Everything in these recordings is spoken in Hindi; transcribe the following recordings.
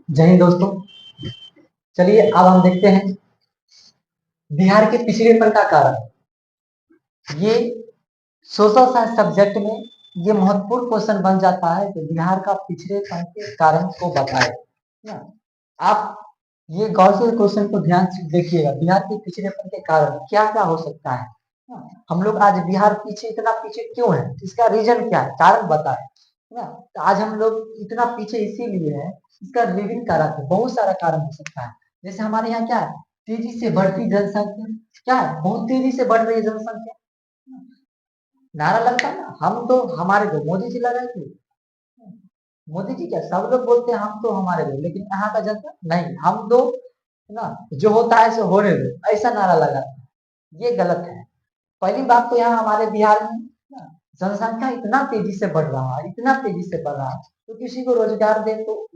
जय हिंद दोस्तों। चलिए अब हम देखते हैं बिहार के पिछड़ेपन का कारण। ये सोशल साइंस सब्जेक्ट में ये महत्वपूर्ण क्वेश्चन बन जाता है कि बिहार का पिछड़ेपन के कारण को बताए ना। आप ये गौर से क्वेश्चन को ध्यान से देखिएगा, बिहार के पिछड़ेपन के कारण क्या क्या हो सकता है ना। हम लोग आज बिहार पीछे इतना पीछे क्यों है, इसका रीजन क्या है, कारण बताए ना। तो आज हम लोग इतना पीछे इसीलिए है, इसका विभिन्न कारण है, बहुत सारा कारण हो सकता है। जैसे हमारे यहाँ क्या है, तेजी से बढ़ती जनसंख्या। क्या है, बहुत तेजी से बढ़ रही है जनसंख्या। नारा लगता है ना, हम तो हमारे दो, मोदी जी लगाए थे। मोदी जी क्या, सब लोग बोलते हैं हम तो हमारे दो, लेकिन यहाँ का जनता नहीं, हम दो ना, जो होता है सो होने दो, ऐसा नारा लगा। ये गलत है। पहली बात तो यहाँ हमारे बिहार में ना जनसंख्या इतना तेजी से बढ़ रहा है, इतना तेजी से बढ़ रहा है, तो किसी को रोजगार दे तो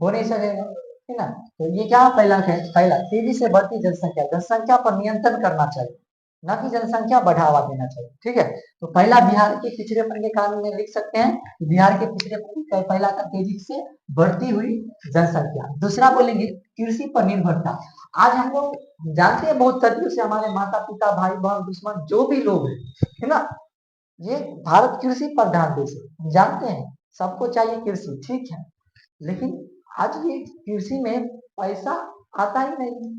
हो नहीं सकेगा, है ना। तो ये क्या पहला है, पहला तेजी से बढ़ती जनसंख्या, जनसंख्या पर नियंत्रण करना चाहिए, न कि जनसंख्या बढ़ावा देना चाहिए। ठीक है, तो पहला बिहार के पिछड़ेपन के कारण में लिख सकते हैं, बिहार के पिछड़ेपन का पहला का तेजी से बढ़ती हुई जनसंख्या। दूसरा बोलेंगे कृषि पर निर्भरता। आज हम लोग जानते हैं बहुत सदियों से हमारे माता पिता भाई बहन दुश्मन जो भी लोग हैं, है ना, ये भारत कृषि प्रधान देश है, हम जानते हैं, सबको चाहिए कृषि, ठीक है। लेकिन आज ये कृषि में पैसा आता ही नहीं,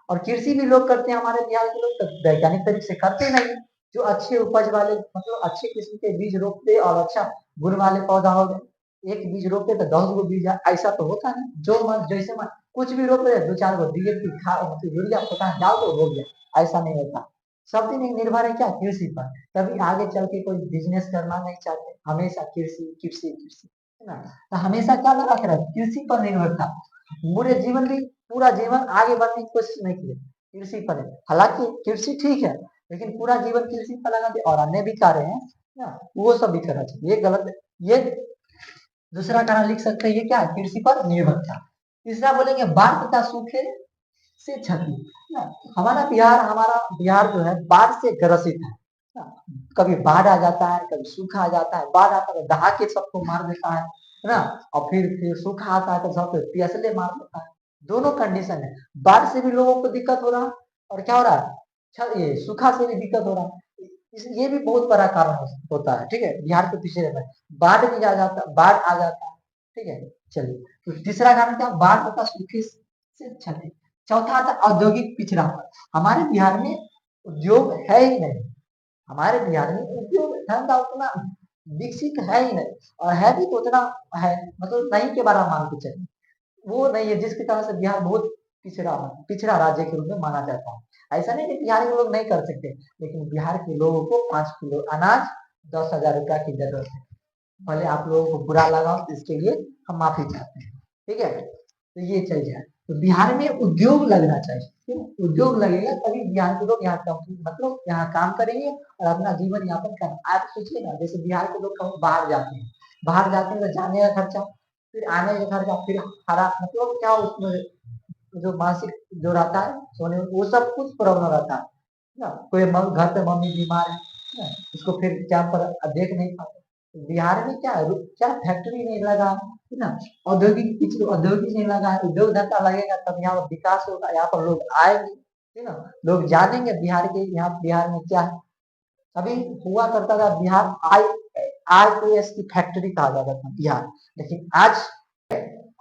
और कृषि भी लोग करते हैं हमारे बिहार के लोग तो वैज्ञानिक तरीके से करते नहीं। जो अच्छे उपज वाले मतलब अच्छे किस्म के बीज रोपते और अच्छा गुण वाले पौधा हो गए, एक बीज रोपते तो 10 गो बीज ऐसा तो होता नहीं। जो मन जैसे मन कुछ भी रोप रहे, 2 4 गो डीएपी खाद मतलब यूरिया पोटाश डाल दो, हो गया, ऐसा नहीं होता। सब दिन निर्भर है क्या, कृषि पर। तभी आगे चल के कोई बिजनेस करना नहीं चाहते, हमेशा कृषि कृषि कृषि, है ना। तो हमेशा क्या लगा के रहे, कृषि पर निर्भरता। पूरे जीवन भी पूरा जीवन आगे बढ़ने की कोशिश नहीं की, कृषि पर है। हालांकि कृषि ठीक है, लेकिन पूरा जीवन कृषि पर लगा दे और अन्य भी कार्य हैं ना, वो सब भी करना चाहिए, ये गलत है। ये दूसरा कारण लिख सकते हैं, ये क्या है, कृषि पर निर्भरता। तीसरा बोलेंगे बाढ़ तथा सूखे से क्षति ना। हमारा बिहार जो है बाढ़ से ग्रसित है ना। कभी बाढ़ आ जाता है, कभी सूखा आ जाता है। बाढ़ आता है तो दहा के सबको मार देता है ना, और फिर सूखा आता है तो सबको प्यासले मार देता है। दोनों कंडीशन है, बाढ़ से भी लोगों को दिक्कत हो रहा है, और क्या हो रहा है, ये सूखा से भी दिक्कत हो रहा है। ये भी बहुत बड़ा कारण होता है। ठीक है, बिहार के पीछे रहता है, बाढ़ भी आ जाता, बाढ़ आ जाता है। ठीक है, चलिए, तो तीसरा कारण क्या, बाढ़ तथा सूखे से क्षति। चौथा आता औद्योगिक पिछड़ापन। हमारे बिहार में उद्योग है ही नहीं, हमारे बिहार में उद्योग धंधा उतना विकसित है ही नहीं, और है भी तो उतना है मतलब नहीं के बारे में मान के चलिए, वो नहीं है जिसकी तरह से बिहार बहुत पिछड़ा राज्य के रूप में माना जाता है। ऐसा नहीं कि बिहार के लोग नहीं कर सकते, लेकिन बिहार के लोगों को 5 किलो अनाज 10,000 रुपया की जरूरत है। भले आप लोगों को बुरा लगा हो, इसके लिए हम माफी चाहते हैं। ठीक है, तो ये चीज है। तो बिहार में उद्योग लगना चाहिए, क्यों? उद्योग लगेगा तभी बिहार के लोग यहाँ मतलब यहाँ काम करेंगे और अपना जीवन यापन करेंगे। आप सोचिए ना, जैसे बिहार के लोग कहूँ बाहर जाते हैं, बाहर जाते हैं तो जाने का खर्चा, फिर आने का खर्चा, फिर हरा मतलब क्या उसमें जो मासिक जो रहता है सोने में, वो सब कुछ प्रॉब्लम रहता है ना। कोई घर पे मम्मी बीमार है ना, उसको फिर क्या पर देख नहीं पाते। बिहार में क्या है, क्या फैक्ट्री नहीं लगा है ना, औद्योगिक नहीं लगा है, उद्योग धंधा लगेगा तब यहाँ पर विकास होगा, यहाँ पर लोग आएंगे, है ना, लोग जानेंगे बिहार के, यहाँ बिहार में क्या है। अभी हुआ करता था बिहार IAS की फैक्ट्री कहा जाता था बिहार, लेकिन आज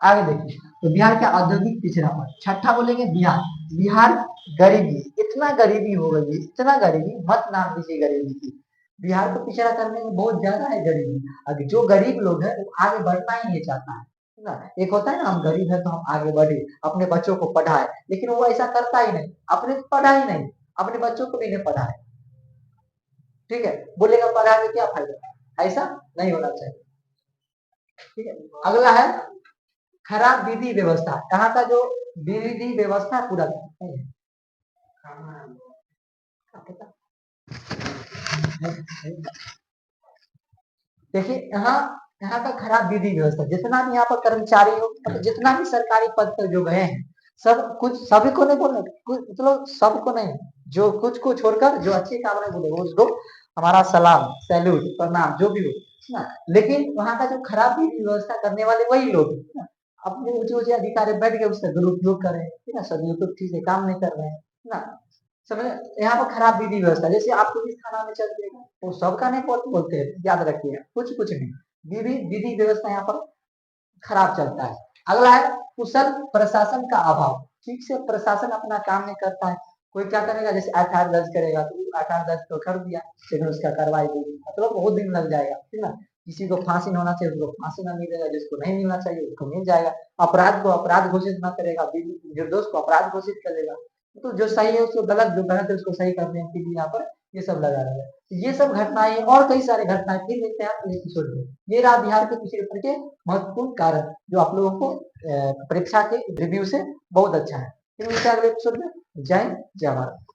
आगे देखिए, तो बिहार का औद्योगिक पिछड़ापन। छठा बोलेंगे बिहार, बिहार गरीबी, इतना गरीबी हो गई है, इतना गरीबी मत नाम दीजिए गरीबी की। बिहार को पिछड़ा करने में बहुत ज्यादा है गरीबी। अब जो गरीब लोग है वो आगे बढ़ना ही नहीं चाहता है ना। एक होता है ना, हम गरीब है तो हम आगे बढ़े, अपने बच्चों को पढ़ाए, लेकिन वो ऐसा करता ही नहीं, अपने पढ़ा ही नहीं, अपने बच्चों को भी नहीं पढ़ाए। ठीक है, बोलेगा पढ़ा के क्या फायदा, ऐसा नहीं होना चाहिए। ठीक है, अगला है खराब विधि व्यवस्था। यहाँ का जो विधि व्यवस्था पूरा देखिए, यहाँ यहाँ का खराब विधि व्यवस्था, जितना भी यहाँ पर कर्मचारी हो मतलब जितना भी सरकारी पद पर जो गए हैं, सब कुछ सभी को नहीं बोल रहे, मतलब सबको नहीं, जो कुछ को छोड़कर जो अच्छे काम नहीं बोले उसको हमारा सलाम सैल्यूट प्रणाम जो भी हो ना। लेकिन वहाँ का जो खराब विधि व्यवस्था करने वाले वही लोग हैं ना, अपने ऊंचे ऊंचे अधिकारी बैठ के उसका दुरुपयोग कर रहे हैं, ठीक है, सदुपयोग ठीक से काम नहीं कर रहे हैं, है ना। समझ, यहाँ पर खराब विधि व्यवस्था, जैसे आप पुलिस थाना में चल देगा, वो सबका नहीं बोलते हैं, याद रखिए, कुछ कुछ नहीं, विधि विधि व्यवस्था यहाँ पर खराब चलता है। अगला है कुशल प्रशासन का अभाव, ठीक से प्रशासन अपना काम नहीं करता है। कोई क्या करेगा, जैसे एफआईआर दर्ज करेगा तो एफआईआर दर्ज तो कर दिया, लेकिन उसका कार्रवाई नहीं, मतलब बहुत दिन लग जाएगा, ठीक ना। किसी को फांसी होना चाहिए उसको फांसी ना मिलेगा, जिसको नहीं मिलना चाहिए उसको मिल जाएगा। अपराध को अपराध घोषित ना करेगा, निर्दोष को अपराध घोषित करेगा। तो जो सही है उसको गलत, जो गलत है उसको सही करने के लिए यहाँ पर ये सब लगा रहेगा। ये सब घटनाएं और कई सारे घटनाएं फिर मिलते हैं अगले एपिसोड में। ये रहा बिहार के पिछड़े के महत्वपूर्ण कारण, जो आप लोगों को परीक्षा के रिव्यू से बहुत अच्छा है। फिर मिलते हैं अगले एपिसोड में। जय जय भारत।